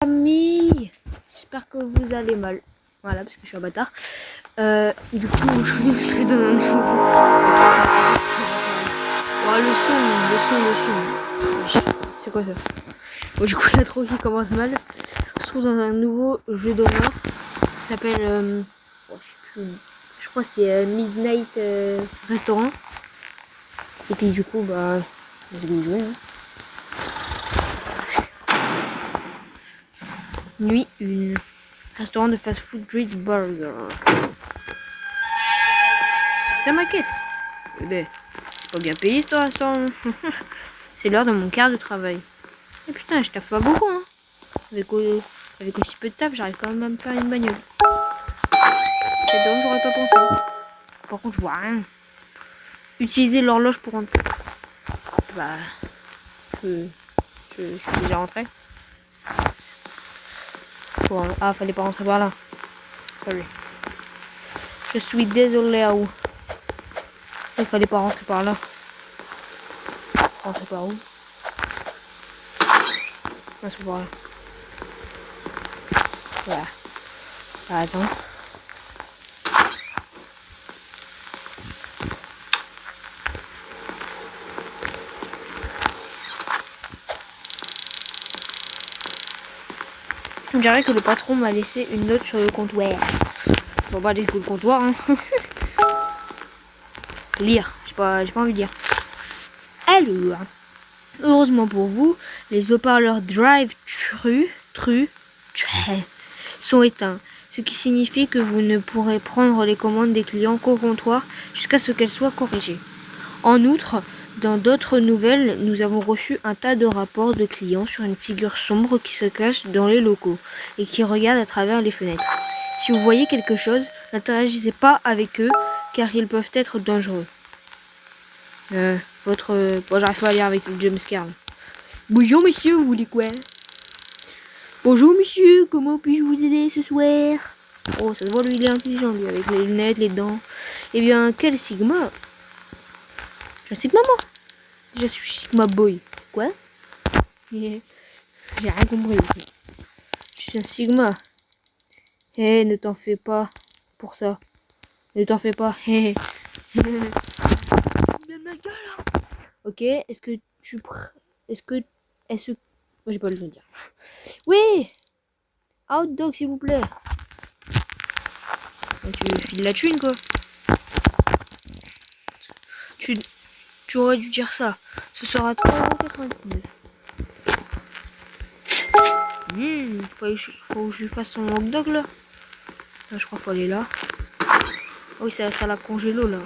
Amis, j'espère que vous allez mal. Voilà, parce que je suis un bâtard. Et du coup, aujourd'hui, vous serez dans un nouveau. Oh, le son. C'est quoi ça? Bon, du coup, l'intro qui commence mal. On se trouve dans un nouveau jeu d'horreur. Ça s'appelle. Oh, je sais plus. Je crois que c'est Midnight Restaurant. Et puis, du coup, bah. Je vais y jouer. Hein. Nuit 1. Restaurant de fast-food Great Burger. C'est ma quête. Eh ben, c'est pas bien payé ce restaurant. C'est l'heure de mon quart de travail. Et putain, je taffe pas beaucoup, hein. Avec aussi peu de taf, j'arrive quand même à me faire une bagnole. C'est drôle, j'aurais pas pensé. Par contre, je vois rien. Utiliser l'horloge pour rentrer. Bah, je suis déjà rentré. Bon, ah, fallait pas rentrer par là. Sorry. Je suis désolé à où. Il fallait pas rentrer par là. Rentrer par où? Ah, c'est par là. Voilà. Ah, attends. On dirait que le patron m'a laissé une note sur le comptoir. Bon bah, du coup, le comptoir, hein. Lire. J'ai pas envie de lire. Alors, heureusement pour vous, les haut-parleurs drive-thru sont éteints, ce qui signifie que vous ne pourrez prendre les commandes des clients qu'au comptoir jusqu'à ce qu'elles soient corrigées. En outre, dans d'autres nouvelles, nous avons reçu un tas de rapports de clients sur une figure sombre qui se cache dans les locaux et qui regarde à travers les fenêtres. Si vous voyez quelque chose, n'interagissez pas avec eux car ils peuvent être dangereux. Bon, j'arrive pas à lire avec le jumpscare. Bonjour monsieur, vous voulez quoi? Bonjour monsieur, comment puis-je vous aider ce soir? Oh, ça se voit, lui, il est intelligent, lui, avec les lunettes, les dents. Eh bien, quel Sigma? Je suis un Sigma, moi. Je suis Sigma Boy. Quoi? J'ai rien compris. Je suis un Sigma. Eh, ne t'en fais pas pour ça. Ne t'en fais pas. Eh. Ok, est-ce que tu... Est-ce que... Moi, j'ai pas le temps de dire. Oui! Hot dog, s'il vous plaît. Tu files la thune, quoi. Tu aurais dû dire ça. Ce sera 3,99 €. Faut que je lui fasse son hot dog, là. Attends, je crois qu'il faut aller là. Oh oui, c'est la congélo, là.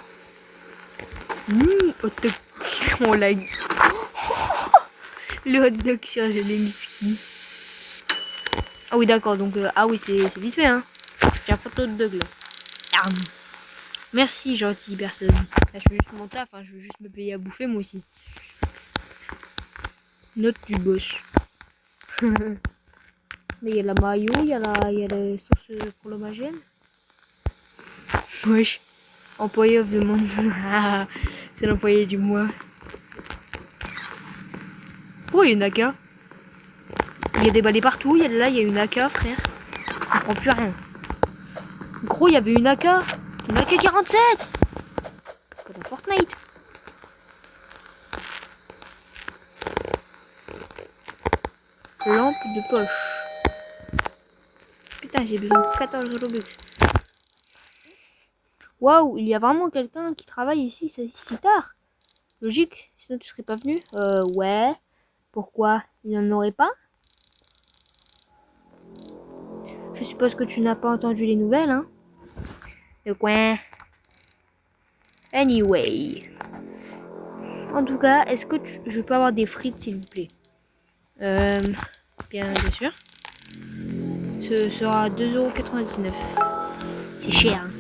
Hot dog. On l'a eu. Le hot dog sur les miski. Ah oui, d'accord. Donc, ah oui, c'est vite fait, hein. J'ai pas de hot dog, là. Merci, gentille personne. Là, je fais juste mon taf, hein. Je veux juste me payer à bouffer, moi aussi. Note du boss. Mais il y a la mayo, il y a la sauce fromagène. Wesh. Employé of the month. C'est l'employé du mois. Oh, il y a une AK. Il y a des balais partout. Là, il y a une AK, frère. Je comprends plus rien. Gros, il y avait une AK. Une AK-47. Comme dans Fortnite. Lampe de poche. Putain, j'ai besoin de 14 Robux. Waouh, il y a vraiment quelqu'un qui travaille ici si tard. Logique, sinon tu serais pas venu. Ouais. Pourquoi? Il n'en aurait pas? Je suppose que tu n'as pas entendu les nouvelles, hein? De quoi? Anyway. En tout cas, est-ce que je peux avoir des frites, s'il vous plaît? Bien sûr. Ce sera 2,99 €. C'est cher, hein?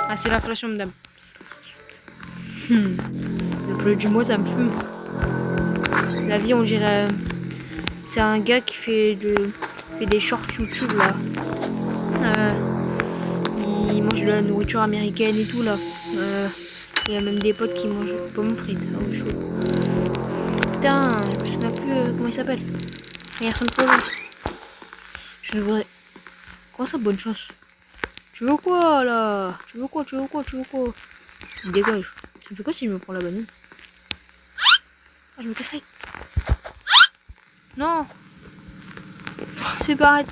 Ah, c'est l'inflation, madame. Le bleu du mois, ça me fume. La vie, on dirait... c'est un gars qui fait des shorts YouTube, là. Il mange de la nourriture américaine et tout, là. Il y a même des potes qui mangent pommes frites. Ah oui, chaud. Putain, je me souviens plus comment il s'appelle. Garçon de polo. Je ne voudrais... Comment ça, bonne chance? Tu veux quoi, là? Tu veux quoi? Tu veux quoi? Tu veux quoi? Dégage. Ça me fait quoi si je me prends la banane? Ah, je me casserai. Non! C'est pas arrête.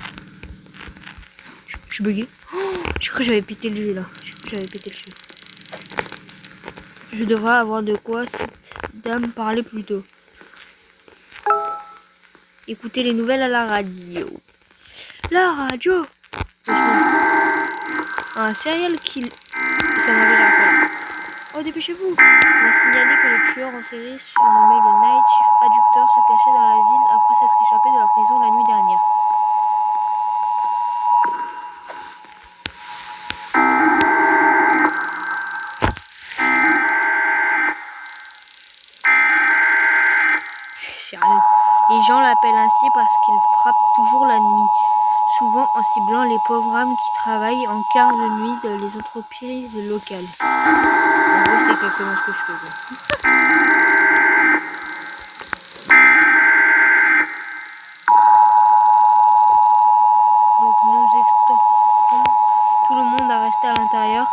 Je suis bugué. Oh, j'ai cru que j'avais pété le jeu, là. J'ai cru que j'avais pété le jeu. Je devrais avoir de quoi cette dame parler plus tôt. Écoutez les nouvelles à la radio. La radio! Un serial kill. Ça m'avait rappelé. Oh, dépêchez-vous! On a signalé que le tueur en série, surnommé le Night Chief Adducteur, se cachait dans la ville après s'être échappé de la prison la nuit dernière. Les gens l'appellent ainsi parce qu'il frappe toujours la nuit, souvent en ciblant les pauvres âmes qui travaillent en quart de nuit dans les entreprises locales. En gros, c'est exactement ce que je faisais. Donc nous exhortons tout le monde à rester à l'intérieur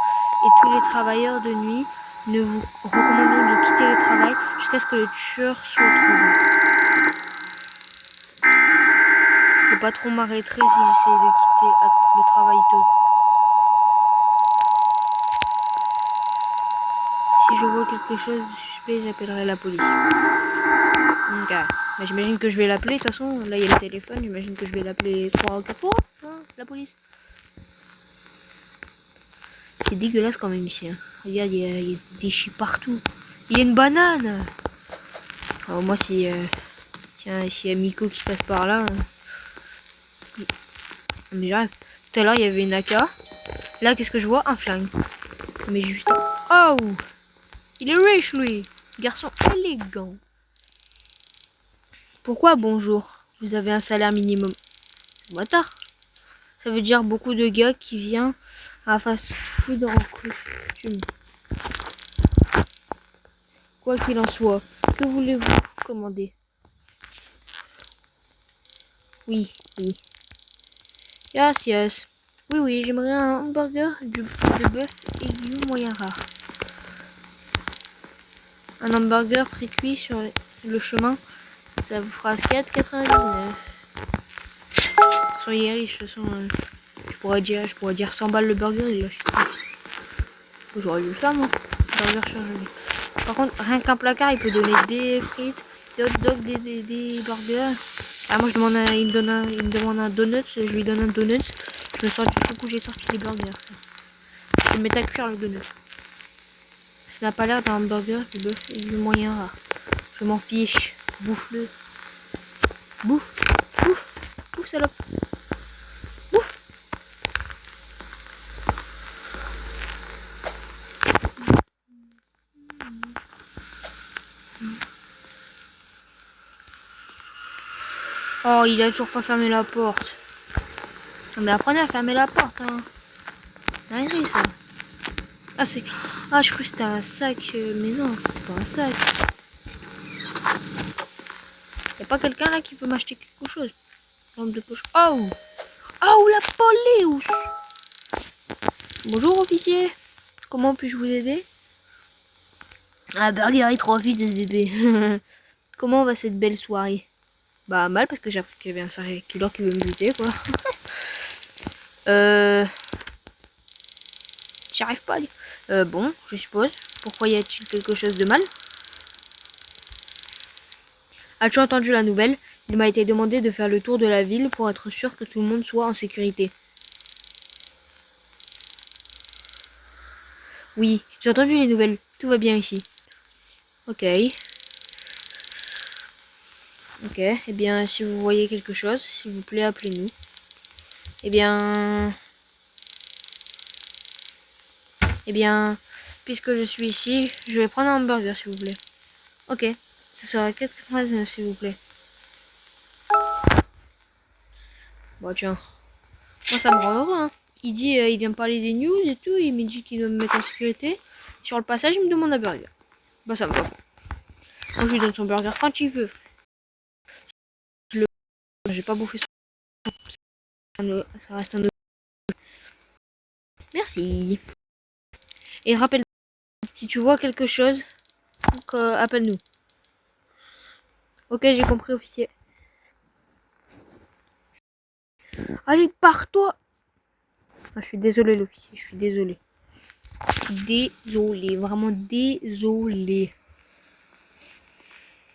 et tous les travailleurs de nuit, nous vous recommandons de quitter le travail jusqu'à ce que le tueur soit trouvé. Le patron m'arrêterait si j'essayais de quitter le travail tôt. Si je vois quelque chose de suspect, j'appellerai la police. Donc, bah, j'imagine que je vais l'appeler, de toute façon, là il y a le téléphone, j'imagine que je vais l'appeler 3 ou 4 fois, hein, la police. C'est dégueulasse quand même ici, hein. Regarde, il y a des chiens partout. Il y a une banane. Alors moi, si tiens, s'il y a Miko qui passe par là... Mais j'arrive. Tout à l'heure, il y avait une AK. Là, qu'est-ce que je vois? Un flingue. Mais juste... Oh! Il est riche, lui. Garçon élégant. Pourquoi bonjour? Vous avez un salaire minimum. Bâtard. Ça veut dire beaucoup de gars qui viennent à fast-food en costume. Quoi qu'il en soit, que voulez-vous commander? Oui, oui. Yes, yes. Oui, oui, j'aimerais un hamburger de bœuf aigu moyen rare. Un hamburger pré-cuit sur le chemin, ça vous fera 4,99. Soyez riche, de toute façon, je pourrais dire 100 balles le burger, il lâche. J'aurais dû ça, moi. Burger surgelé. Par contre, rien qu'un placard, il peut donner des frites, des hot dogs, des burgers. Ah, moi, il me demande un donut, je lui donne un donut. Je me sors du coup, j'ai sorti les burgers. Je vais mettre à cuire le donut. Ça n'a pas l'air d'un hamburger de bœuf et du moyen rare. Je m'en fiche. Bouffe-le. Bouffe. Bouffe. Bouffe, salope. Bouffe. Oh, il a toujours pas fermé la porte. Mais apprenez à fermer la porte, hein. Dinguerie, ça. Ah, c'est... Ah, je crois que c'était un sac. Mais non, c'est pas un sac. Y'a pas quelqu'un là qui peut m'acheter quelque chose? Lampe de poche. Oh! Oh, la police! Bonjour, officier. Comment puis-je vous aider? Ah, burger est trop vite, bébé. Comment va cette belle soirée? Bah, mal, parce que j'ai appris qu'il y avait un serial killer qui veut me buter, quoi. J'arrive pas à lire. Bon, je suppose. Pourquoi y a-t-il quelque chose de mal? As-tu entendu la nouvelle? Il m'a été demandé de faire le tour de la ville pour être sûr que tout le monde soit en sécurité. Oui, j'ai entendu les nouvelles. Tout va bien ici. Ok. Ok, eh bien, si vous voyez quelque chose, s'il vous plaît, appelez-nous. Eh bien... Eh bien, puisque je suis ici, je vais prendre un hamburger, s'il vous plaît. Ok, ça sera 4,99, s'il vous plaît. Bon, tiens. Moi, ça me rend heureux, hein. Il dit, il vient me parler des news et tout, il me dit qu'il doit me mettre en sécurité. Sur le passage, il me demande un burger. Bah, ça me va. Donc, je lui donne son burger quand il veut. J'ai pas bouffé son... Ça reste un... Merci. Et rappelle, si tu vois quelque chose, appelle-nous. Ok, j'ai compris, officier. Allez, pars-toi. Ah, je suis désolé, l'officier, je suis désolé. Désolé, vraiment désolé.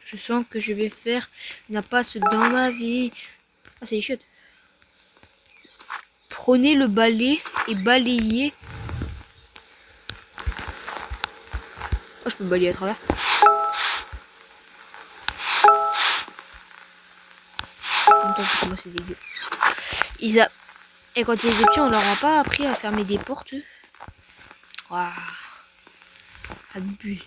Je sens que je vais faire une impasse dans ma vie. Ah, c'est les chiottes. Prenez le balai et balayez. Oh, je peux balayer à travers. En même temps, pour moi, c'est dégueu. Et quand ils étaient petits, on leur a pas appris à fermer des portes. Waouh. Abus.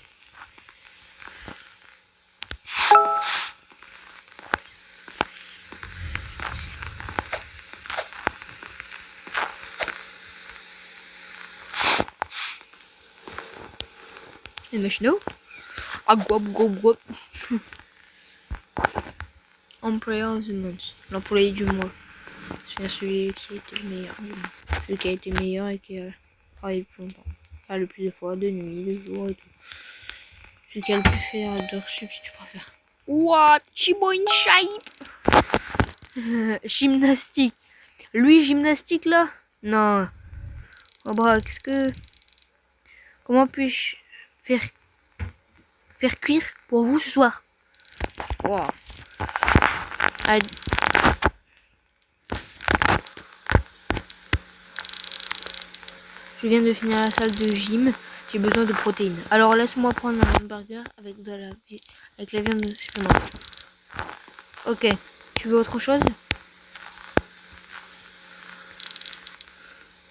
Les machines. Ah, gouap. Employer of the month. L'employé du mois. C'est celui qui était le meilleur. Celui qui a été meilleur et qui a travaillé le plus longtemps. Pas le plus de fois, de nuit, de jour et tout. Celui qui a le plus fait d'heures sup si tu préfères. What? Chibo in shape. Gymnastique. Lui, gymnastique là? Non. Oh bah, qu'est-ce que... Comment puis-je faire cuire pour vous ce soir? Wow. Allez. Je viens de finir la salle de gym. J'ai besoin de protéines. Alors laisse-moi prendre un hamburger avec la viande supplémentaire. Ok. Tu veux autre chose?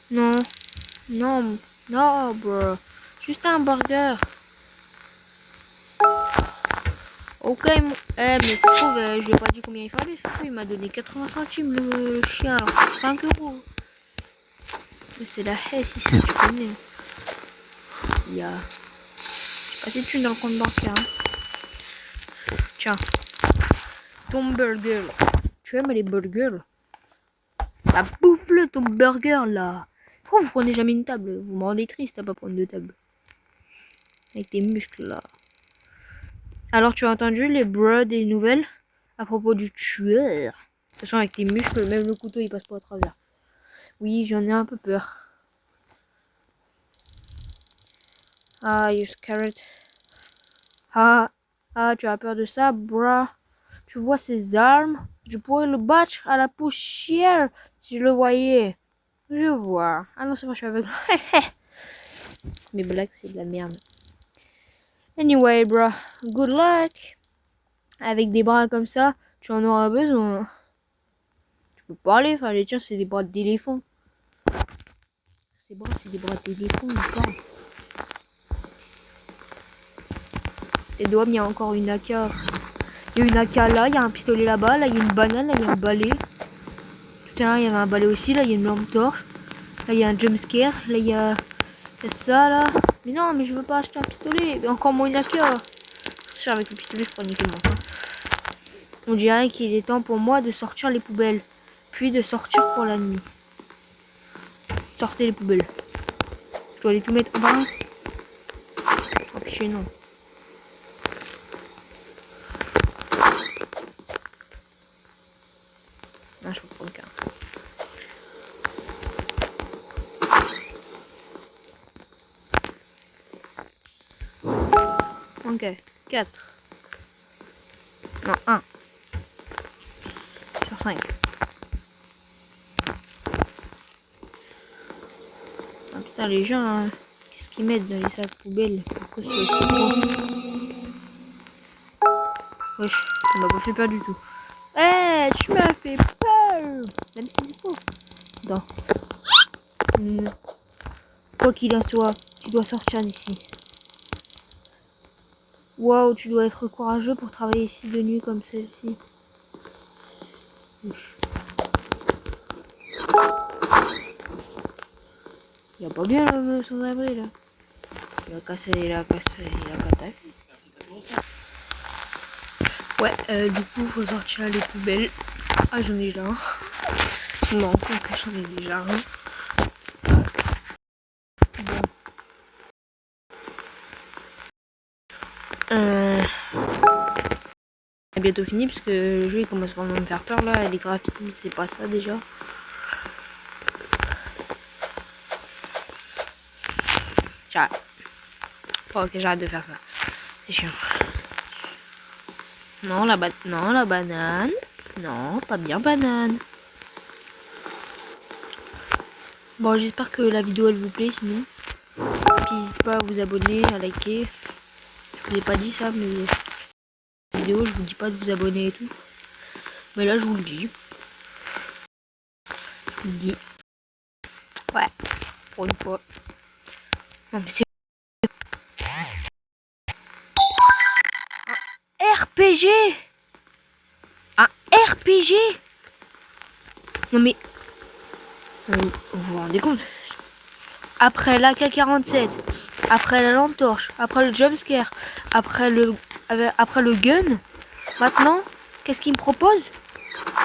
Non. Non. Non, bro. Juste un burger. Ok. Mais ça se trouve, je lui ai pas dit combien il fallait. Ça se trouve, il m'a donné 80 centimes le chien. Alors 5 euros. Mais c'est la haie ici, tu connais. Il y a assez de thunes dans le compte bancaire. Hein. Tiens. Ton burger. Tu aimes les burgers? Ah, bouffe-le ton burger là. Pourquoi vous prenez jamais une table? Vous me rendez triste à pas prendre de table. Avec tes muscles là. Alors tu as entendu les bros des nouvelles à propos du tueur? De toute façon avec tes muscles, même le couteau il passe pas à travers. Oui, j'en ai un peu peur. Ah, you're scared. Ah, tu as peur de ça, bro? Tu vois ces armes? Je pourrais le battre à la poussière si je le voyais. Je vois. Ah non, c'est moi, je suis aveugle. Mes blagues, c'est de la merde. Anyway, bro, good luck. Avec des bras comme ça, tu en auras besoin. Tu peux parler, enfin, les tiens, c'est des bras d'éléphant. Ces bras, c'est des bras d'éléphant, ils parlent. Tes doigts, il y a encore une AK. Il y a une AK là, il y a un pistolet là-bas, là, il y a une banane, là, il y a un balai. Tout à l'heure, il y avait un balai aussi, là, il y a une lampe torche. Là, il y a un jumpscare, là, il y a ça, là. Mais non, mais je veux pas acheter un pistolet. Mais encore moins une AK. Avec le pistolet, je prends niquer mon temps. On dirait qu'il est temps pour moi de sortir les poubelles. Puis de sortir pour la nuit. Sortez les poubelles. Je dois aller tout mettre en bas. Oh piché, non. Ah, je peux prendre qu'un. Ok, 4. Non, 1. Sur 5. Ah, putain, les gens, hein, qu'est-ce qu'ils mettent dans les sacs poubelles? Pourquoi c'est aussi gros? Wesh, ça m'a pas fait peur du tout. Eh, tu m'as fait peur! Même si c'est faux. Non. Quoi qu'il en soit, tu dois sortir d'ici. Waouh, tu dois être courageux pour travailler ici de nuit comme celle-ci. Il y a pas bien le sans-abri là. Il a cassé. Ouais, du coup, faut sortir les poubelles. Ah, j'en ai déjà un. Je me rends compte que j'en ai déjà un. Bon. C'est bientôt fini parce que le jeu il commence vraiment à me faire peur là. Les graphismes, c'est pas ça déjà. J'arrête. Oh, ok, j'arrête de faire ça. C'est chiant. Non, la banane. Non, pas bien banane. Bon, j'espère que la vidéo elle vous plaît sinon. N'hésitez pas à vous abonner, à liker. Je vous ai pas dit ça, mais la vidéo, je vous dis pas de vous abonner et tout. Mais là, je vous le dis. Je vous le dis. Ouais, pour une fois. Non, mais c'est un RPG. Un RPG. Non mais, vous vous rendez compte? Après l'AK-47, après la lampe torche, après le jumpscare, après le gun, maintenant, qu'est-ce qu'il me propose?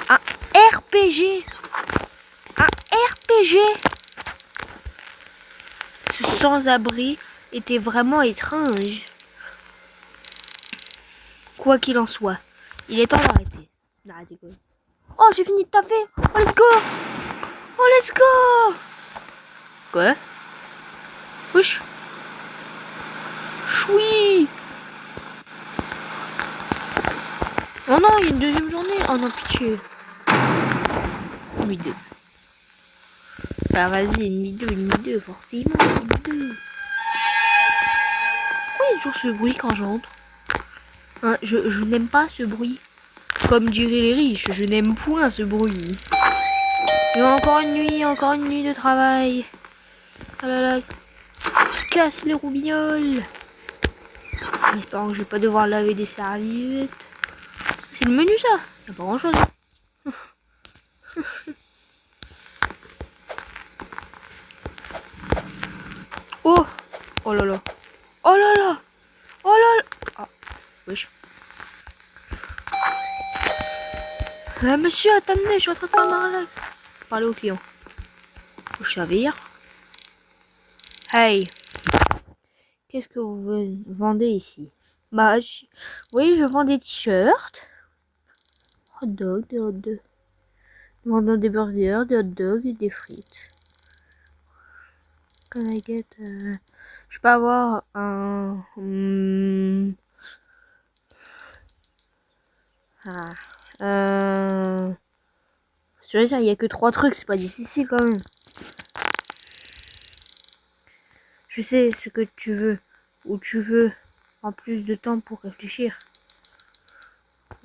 Un RPG. Un RPG. Ce sans-abri était vraiment étrange. Quoi qu'il en soit, il est temps d'arrêter. D'arrêter quoi? Oh, j'ai fini de taffer. Oh, let's go. Oh, let's go. Quoi? Wesh. Choui. Oh non, il y a une deuxième journée. Oh non, pitié. Nuit 2. Bah vas-y, nuit 2, forcément, nuit 2. Pourquoi il y a toujours ce bruit quand j'entre? Hein, je n'aime pas ce bruit. Comme diraient les riches, je n'aime point ce bruit. Et encore une nuit de travail. Oh là là, casse les roubignoles. En espérant que je vais pas devoir laver des serviettes. C'est le menu ça. Y'a pas grand chose. Oh. Oh là là. Oh là là. Oh là là. Ah. Wesh. Monsieur, attendez, je suis en train de parler au client. Je savais hier. Hey. Qu'est-ce que vous vendez ici? Bah, oui, je vends des t-shirts. Hot dog, des hot dogs. Nous vendons des burgers, des hot dogs et des frites. Can I get... Je peux avoir un... Je veux dire, il n'y a que 3 trucs, c'est pas difficile quand même. Je sais ce que tu veux, ou tu veux, en plus de temps pour réfléchir.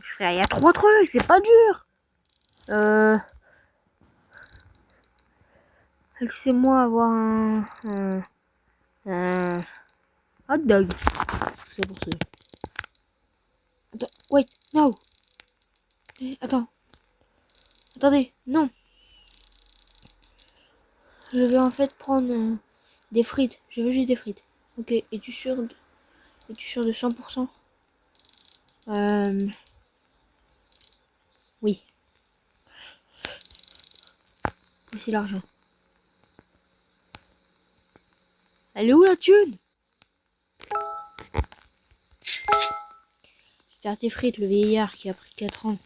Je fais, il y a 3 trucs, c'est pas dur. Laissez-moi avoir un hot dog. Tout ça pour ça. Attends, wait, no. Attends. Attendez, non. Je vais en fait prendre des frites. Je veux juste des frites. Ok, es-tu sûr de 100%? Oui. Mais c'est l'argent. Elle est où la thune? Faire tes frites, le vieillard qui a pris 4 ans.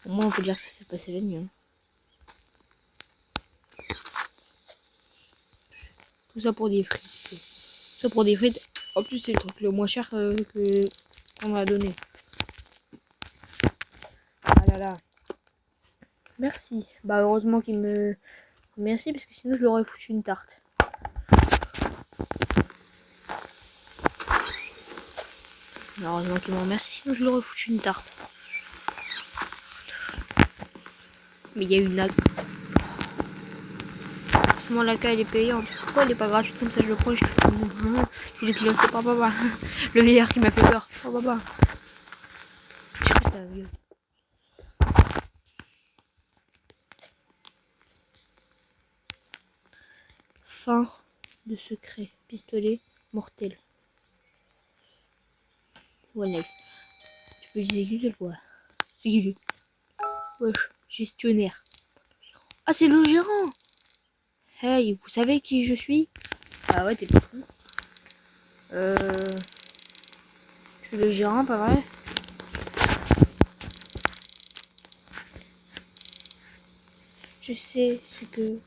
Au moins on peut dire que ça fait passer la nuit. Hein. Tout ça pour des frites. Ça pour des frites. En plus c'est le truc le moins cher que qu'on m'a donné. Ah là là. Merci. Bah heureusement qu'il me remercie parce que sinon je lui aurais foutu une tarte. Heureusement qu'il me remercie sinon je lui aurais foutu une tarte. Mais il y a une forcément la elle est payante. Pourquoi elle est pas gratuite comme ça? Je le prends, je les clients, c'est pas papa. Le vieillard qui m'a fait peur. Oh papa. Fin de secret. Pistolet mortel. One life. Tu peux utiliser qu'une seule fois. C'est qui lui? Wesh, gestionnaire. Ah, c'est le gérant. Hey, vous savez qui je suis? Ah ouais, t'es pas con. Je suis le gérant, pas vrai? Je sais ce que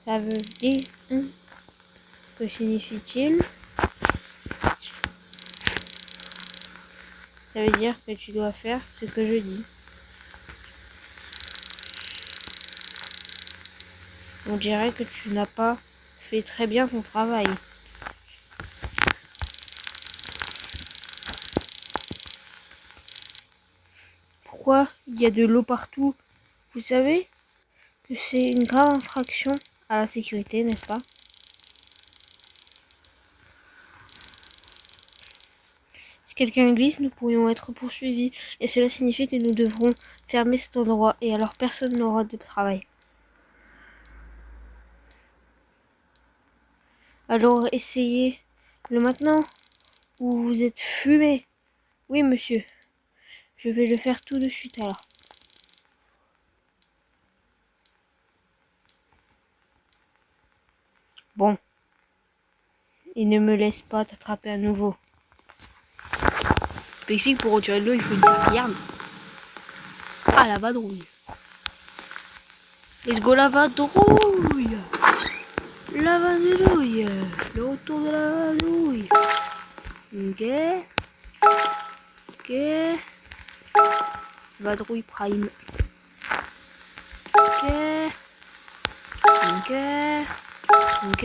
ça veut dire. Que signifie-t-il? Ça veut dire que tu dois faire ce que je dis. On dirait que tu n'as pas fait très bien ton travail. Pourquoi il y a de l'eau partout? Vous savez que c'est une grave infraction à la sécurité, n'est-ce pas? Si quelqu'un glisse, nous pourrions être poursuivis, et cela signifie que nous devrons fermer cet endroit, et alors personne n'aura de travail. Alors essayez-le maintenant, ou vous êtes fumé. Oui, monsieur. Je vais le faire tout de suite alors. Bon. Et ne me laisse pas t'attraper à nouveau. Je t'explique, pour retirer de l'eau, il faut une serviette. Ah, la vadrouille. Let's go, la vadrouille. La vadrouille. Le retour de la vadrouille. Ok. Ok. Vadrouille prime. Ok. Ok. Ok.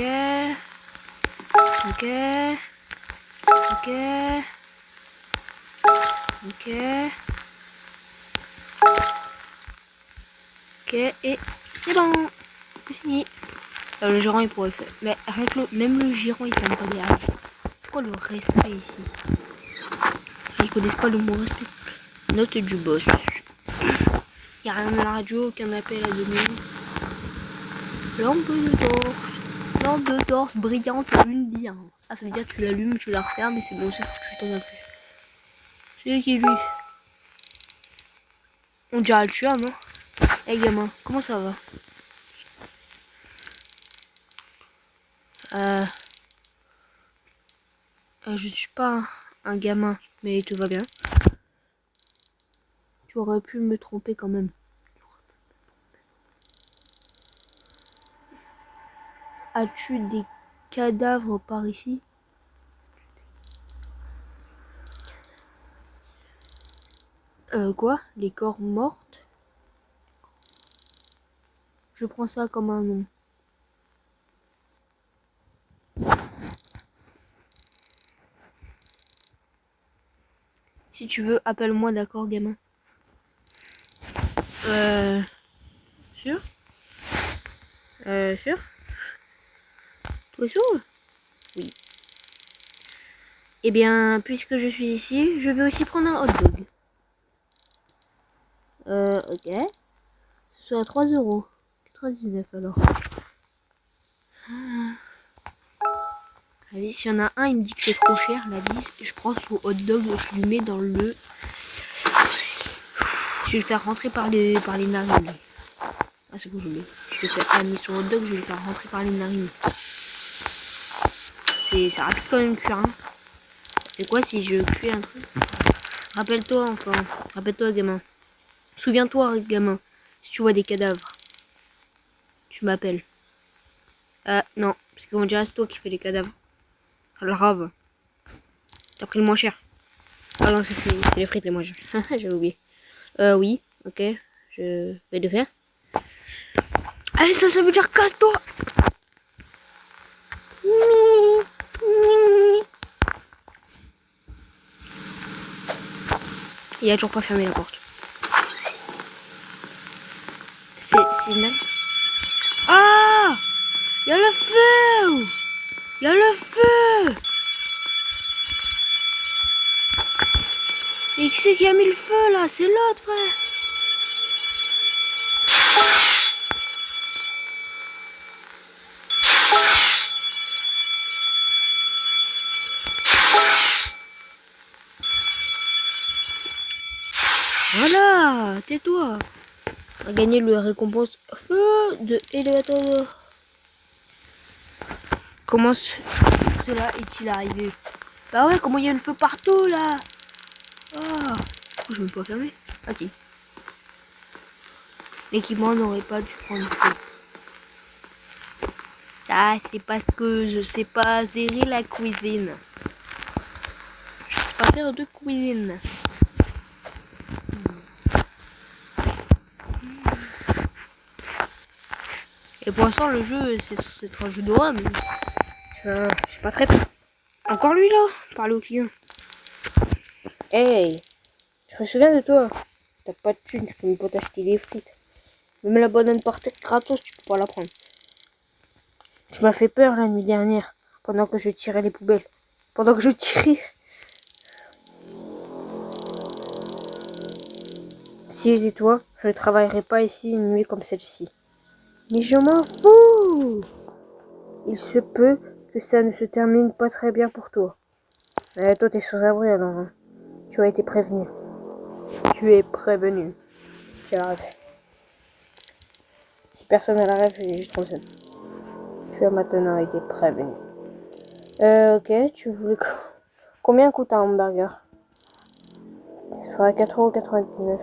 Ok. Ok. Ok. Ok. Et c'est bon. C'est fini. Le gérant il pourrait faire. Mais arrête le. Même le gérant il t'aime pas des règles. C'est quoi le respect ici? Ils connaissent pas le mot respect. Note du boss. Y'a rien à la radio, aucun appel à donner. Lampe de torche. Lampe de torche brillante, une bien. Ah, ça veut dire que tu l'allumes, tu la refermes et c'est bon, c'est foutu, t'en as plus. C'est qui lui? On dirait le tueur, non? Eh hey, gamin, comment ça va? Je suis pas un gamin, mais tout va bien. Tu aurais pu me tromper quand même. As-tu des cadavres par ici? Quoi? Les corps mortes? Je prends ça comme un nom. Si tu veux, appelle-moi, d'accord, gamin? Sûr? Sûr? Toi sûr? Oui. Eh bien, puisque je suis ici, je vais aussi prendre un hot dog. Ok. Ce sera 3,99 € alors. Allez, s'il y en a un, il me dit que c'est trop cher, la vie. Je prends son hot dog, je lui mets dans le... Je vais le faire rentrer par les narines. Ah, c'est bon, je l'ai. Je vais faire... Ah, mais son hot dog, je vais le faire rentrer par les narines. C'est rapide quand même cuire, hein. C'est quoi si je cuis un truc? Rappelle-toi encore. Rappelle-toi, gamin. Souviens-toi, gamin. Si tu vois des cadavres, tu m'appelles. Non. Parce qu'on dirait c'est toi qui fais les cadavres. Grave. T'as pris le moins cher. Ah non, c'est les frites les moins chères. J'avais oublié. Oui. Ok. Je vais le faire. Allez, ça veut dire casse-toi. Il a toujours pas fermé la porte. C'est mal. Ah! Il y a le feu! Il y a le feu! Et qui c'est qui a mis le feu là? C'est l'autre, frère! Voilà! Tais-toi! a gagné le récompense feu de Elevator. Comment cela est-il arrivé? Bah ouais, comment il y a le feu partout là? Ah, pourquoi je ne peux pas fermer? Ah si. L'équipement n'aurait pas dû prendre feu. Ah, c'est parce que je sais pas gérer la cuisine. Je sais pas faire de cuisine. Et pour l'instant, le jeu, c'est un jeu d'horreur, mais je suis pas très... Encore lui là? Parler au client. Hey, je me souviens de toi. T'as pas de thune, tu peux même pas t'acheter des frites. Même la banane par terre gratos, tu peux pas la prendre. Tu m'as fait peur la nuit dernière, pendant que je tirais les poubelles. Pendant que je tirais. Si j'étais toi, je ne travaillerais pas ici une nuit comme celle-ci. Mais je m'en fous! Il se peut que ça ne se termine pas très bien pour toi. Toi, t'es sans abri alors. Hein. Tu as été prévenu. Tu es prévenu. Tu as rêve. Si personne n'a la rêve, je transmets. Tu as maintenant été prévenu. Ok, tu voulais... Combien coûte un hamburger? Ça fera 4,99 €.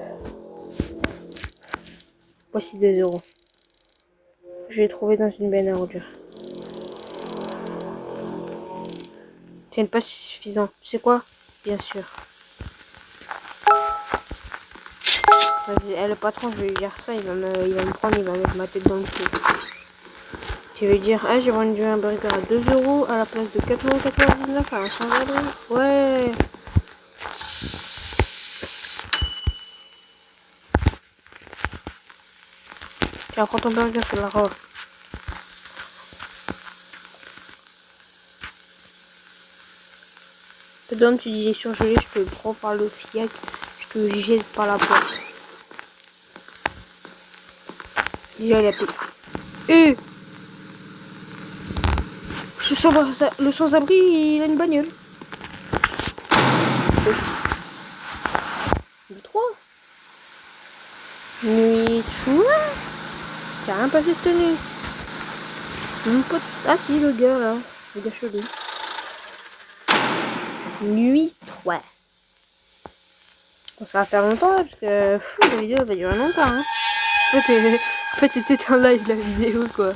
Voici 2 €. Je l'ai trouvé dans une benne à ordures. Ce n'est pas suffisant. Tu sais quoi? Bien sûr. Vas-y, le patron, je vais lui dire ça. Il va me prendre, il va mettre ma tête dans le cul. Tu veux dire, ah, j'ai vendu un burger à 2 € à la place de 4,99 € à un sans-abri. Ouais. Tiens, prends ton burger, c'est la robe. Je te donne, tu dis j'ai surgelé, je te le prends par le fiac, je te jette par la porte. Déjà, il a tout. Et le sans-abri, il a une bagnole. Le 3. Nuit 3. C'est rien passé cette nuit. Mon pote. Ah si, le gars là. Le gars chelou. Nuit 3. Bon, ça va faire longtemps là, parce que la vidéo va durer longtemps. Hein. En fait c'était un live la vidéo quoi.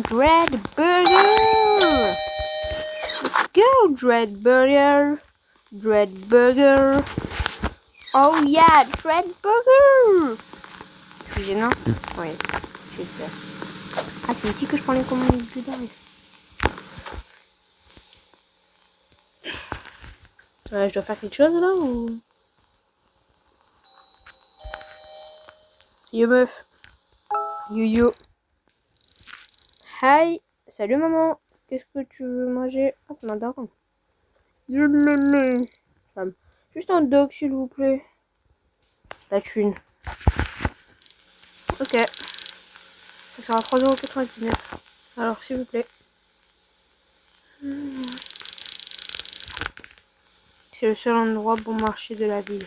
Dread Burger! Let's go, Dread Burger! Dread Burger! Oh yeah, Dread Burger! Je suis gênant? Oui, je le sais. Ah, c'est ici que je prends les commandes du derrière. Je dois faire quelque chose là ou... Yo meuf. Yo yo. Hi. Salut maman. Qu'est-ce que tu veux manger? Ah, c'est ma daronne. Juste un dog s'il vous plaît. La thune. Ok. Ça sera 3,99 €. Alors s'il vous plaît. C'est le seul endroit bon marché de la ville.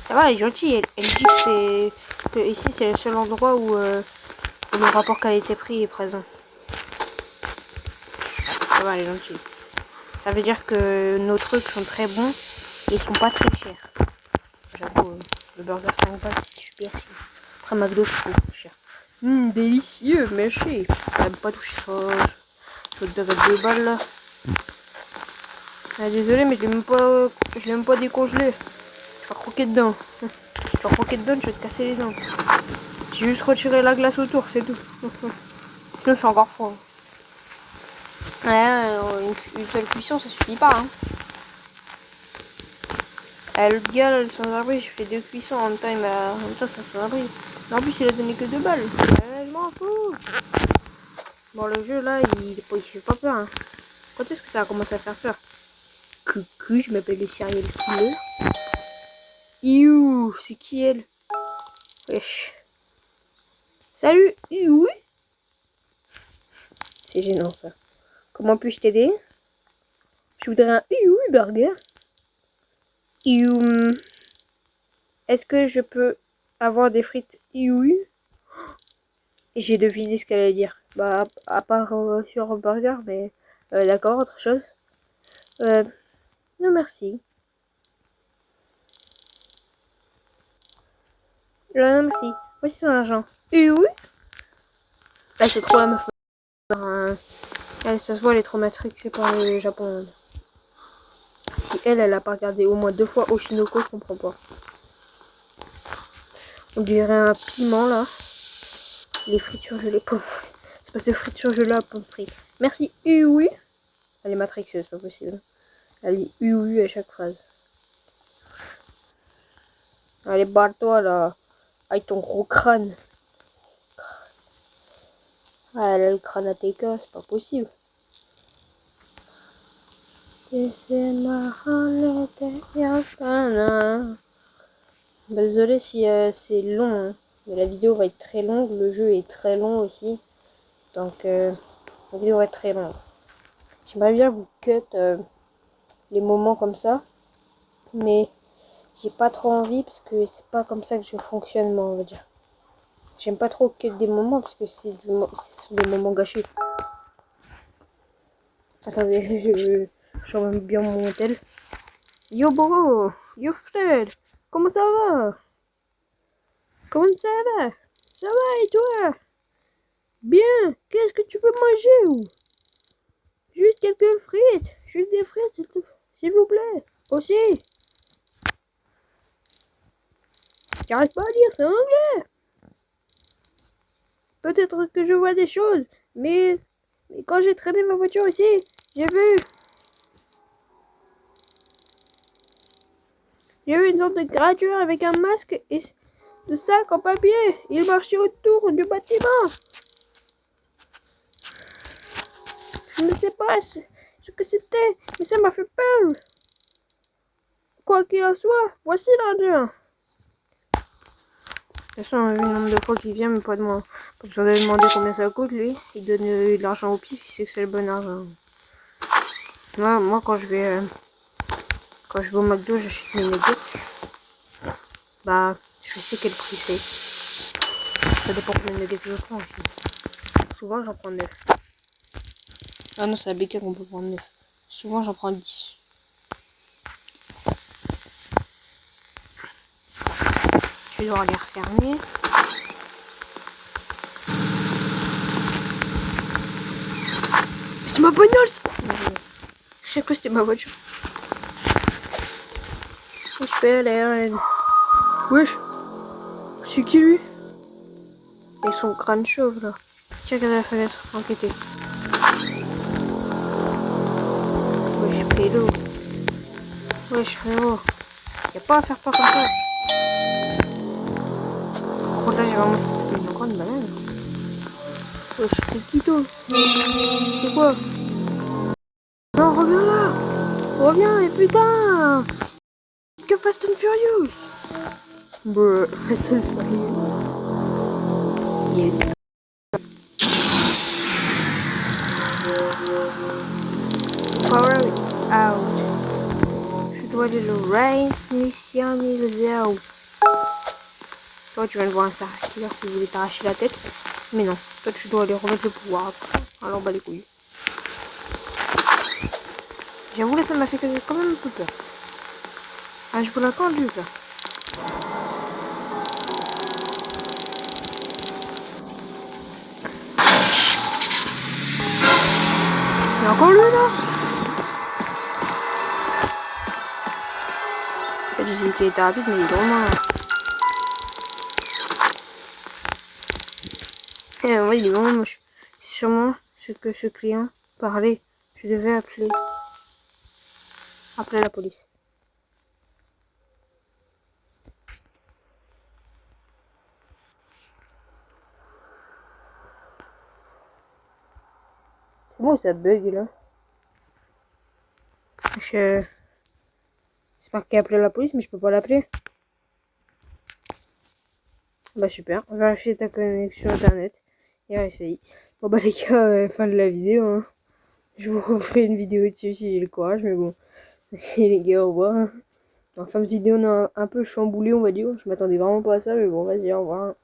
Ça va, elle est gentille. Elle dit que ici c'est le seul endroit où le rapport qualité-prix est présent. Ça va, elle est gentille. Ça veut dire que nos trucs sont très bons et ils sont pas très chers. J'avoue, le burger 5 balles c'est super cher. Après McDo c'est beaucoup plus cher. Délicieux, mais cher. J'aime pas toucher ce dog à 2 balles là. Ah, désolé mais je l'ai même pas décongelé. Je vais croquer dedans. Je vais croquer dedans, je vais te casser les dents. J'ai juste retiré la glace autour, c'est tout. Sinon c'est encore froid. Ouais, une seule cuisson ça suffit pas hein. Le gars, le sans-abri, j'ai fait 2 cuissons en même temps, en même temps, c'est un sans-abri. En plus, il a donné que 2 balles. Je m'en fous. Bon, le jeu là, il fait pas peur. Hein. Quand est-ce que ça a commencé à faire peur? Coucou, je m'appelle le serial killer. Iou, c'est qui elle? Wesh. Salut, Iou. C'est gênant ça. Comment puis-je t'aider? Je voudrais un Iou burger. Est-ce que je peux avoir des frites? Oui. J'ai deviné ce qu'elle allait dire. Bah, à part sur un burger, mais d'accord, autre chose. Non, merci. Non, merci. Voici ton argent. Oui. Là, c'est trop la meuf. Elle, ça se voit, elle est trop matrixée par le Japon. Si elle a pas regardé au moins 2 fois Oshinoko, je comprends pas. On dirait un piment là. Les frites surgelées, pommes frites. C'est parce que frites surgelées à pommes frites. Merci, oui. Elle est matrixée, c'est pas possible. Elle dit oui à chaque phrase. Allez, barre-toi là. Avec ton gros crâne. Ah, elle a le crâne à TK, c'est pas possible. Désolé si c'est long, hein. Mais la vidéo va être très longue, le jeu est très long aussi. Donc la vidéo va être très longue. J'aimerais bien vous cut les moments comme ça. Mais j'ai pas trop envie parce que c'est pas comme ça que je fonctionne moi, on va dire. J'aime pas trop cut des moments parce que c'est des moments gâchés. Attendez, je remets bien mon hôtel. Yo bro, yo Fred, comment ça va? Comment ça va? Ça va et toi? Bien, qu'est-ce que tu veux manger ou? Juste quelques frites, juste des frites s'il vous plaît. Aussi. J'arrive pas à lire, c'est en anglais. Peut-être que je vois des choses, mais quand j'ai traîné ma voiture ici, j'ai vu une sorte de créature avec un masque et de sac en papier. Il marchait autour du bâtiment. Je ne sais pas ce que c'était, mais ça m'a fait peur. Quoi qu'il en soit, voici l'argent. De toute façon, vu le nombre de fois qu'il vient, mais pas de moi. Pas besoin de demander combien ça coûte, lui. Il donne de l'argent au pif, il sait que c'est le bon argent. Moi quand je vais au McDo, j'achète mes nuggets. Bah, je sais quel prix c'est. Ça dépend combien de nuggets je prends aussi. Souvent, j'en prends 9. Ah non, c'est la BK qu'on peut prendre 9. Souvent, j'en prends 10. Je vais devoir les refermer. C'est ma bagnole ça. Je sais que c'était ma voiture. Je fais l'air. Wesh. C'est qui lui? Et son crâne chauve là. Tiens, regarde la fenêtre, enquêter. Wesh, pédo. Wesh, frérot. Y'a pas à faire peur comme ça. Par contre, là, j'ai vraiment encore une banane. Wesh, c'est qui toi? C'est quoi? Non, reviens là. Reviens, et putain. Que Fast and Furious. Bruh, Fast and Furious. Yes. Power is out. Je dois aller le Rain Mission 0. Toi, tu viens de voir un serial killer qui voulait t'arracher la tête. Mais non, toi, tu dois aller remettre le pouvoir après. Alors, bah les couilles. J'avoue, là, ça m'a fait quand même un peu peur. Ah, je vous l'accorde, j'ai peur. Il y a encore lui, là. En fait, j'ai dit qu'il était rapide, mais il est drôlement là. Ouais, il est vraiment moche. C'est sûrement ce que ce client parlait. Je devais appeler la police. C'est moi où ça bug là. C'est marqué appeler la police, mais je peux pas l'appeler. Bah super, vérifier ta connexion internet et essayer. Bon bah les gars, fin de la vidéo. Hein. Je vous referai une vidéo dessus si j'ai le courage, mais bon. Et les gars, au revoir. En fin de vidéo, on a un peu chamboulé, on va dire. Je m'attendais vraiment pas à ça, mais bon, vas-y, au revoir.